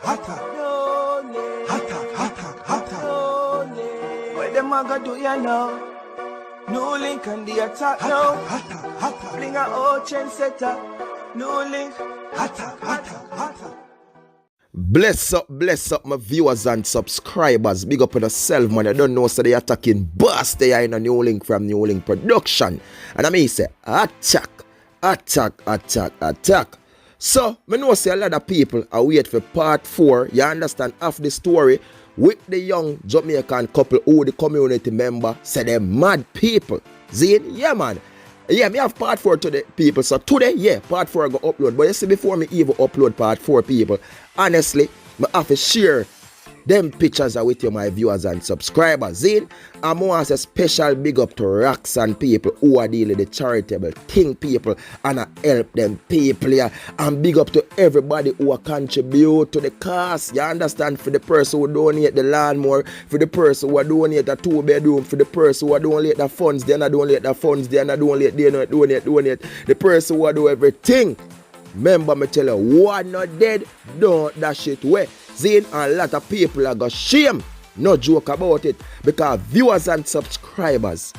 What them a go do ya now? No link on the attack now. Bring a old chain setter. No link. Bless up my viewers and subscribers. Big up on yourself, man. I don't know, so they attacking boss. They are in a new link from New Link Production. And I mean, say, attack. So, I know say a lot of people are wait for part 4. You understand, of the story with the young Jamaican couple who the community member say they're mad people. Zine, yeah, man. Yeah, me have part 4 today, people. So today, yeah, part 4 I go upload. But you see, before me even upload part 4, people, honestly, I have to share them pictures are with you, my viewers and subscribers. Zine, I'm going to say special big up to Roxanne people who are dealing with the charitable thing, people, and I help them people, yeah. And big up to everybody who are contribute to the cause, you understand, for the person who donate the lawnmower, for the person who donate the 2-bedroom, for the person who donate the funds, they not donate the funds, they not donate, the person who do everything. Remember me tell you, one not dead, don't dash it away. Zine, and a lot of people are got shame. No joke about it. Because viewers and subscribers,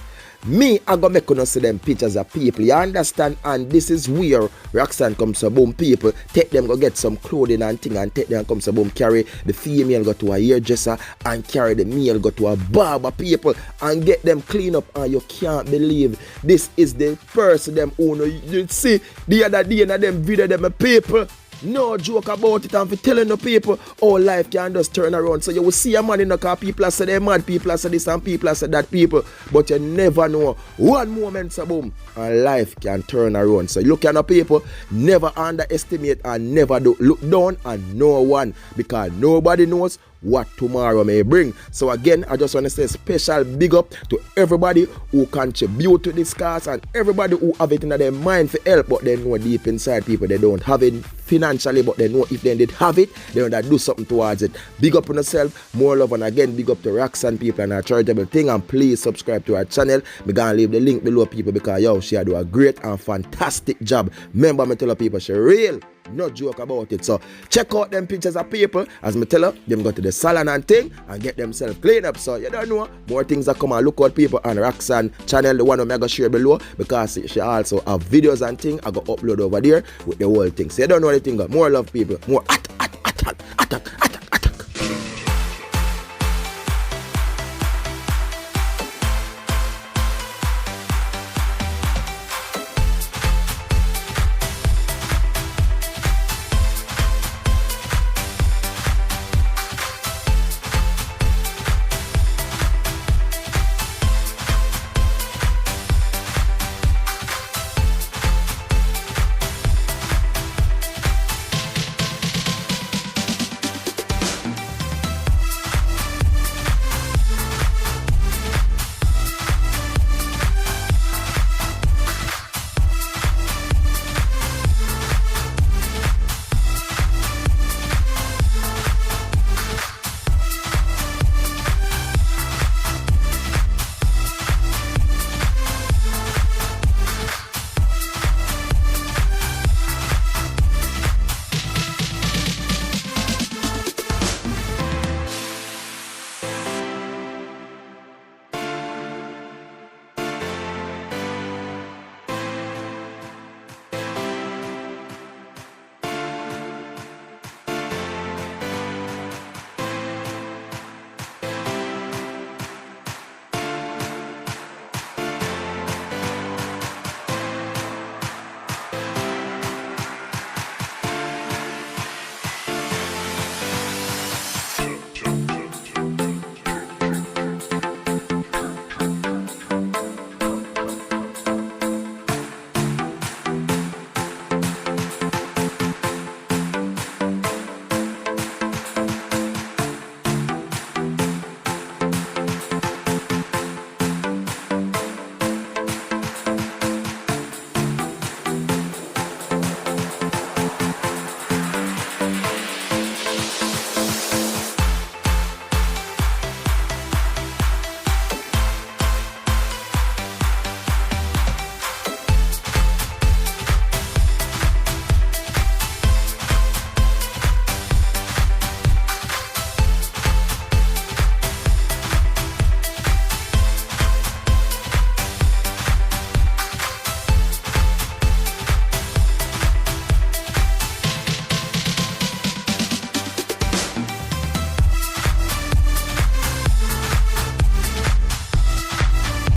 me, I go make you see them pictures of people. You understand? And this is where Roxanne comes to boom people. Take them go get some clothing and thing and take them comes to boom. Carry the female go to a hairdresser and carry the male go to a barber people and get them clean up. And you can't believe this is the person them who know. You see the other day in them video them people. No joke about it, and for telling the people how life can just turn around. So you will see a man in the car, people are say they're mad, people are say this and people are say that people, but you never know. One moment, so boom, and life can turn around. So look at the people, never underestimate and never look down on no one, because nobody knows what tomorrow may bring. So again, I just want to say special big up to everybody who contribute to this cause and everybody who have it in their mind for help, but they know deep inside people they don't have it financially, but they know if they did have it, they want to do something towards it. Big up on yourself, more love, and again big up to Roxanne people and our charitable thing, and please subscribe to our channel. I'm gonna leave the link below, people, because yo, she do a great and fantastic job. Remember me tell people she real. No joke about it. So check out them pictures of people. As me tell you, them go to the salon and thing and get themselves clean up. So you don't know, more things that come and look out people on Roxanne channel, the one I'm gonna share below, because she also have videos and thing I go upload over there with the whole thing. So you don't know anything. More love, people. More attack.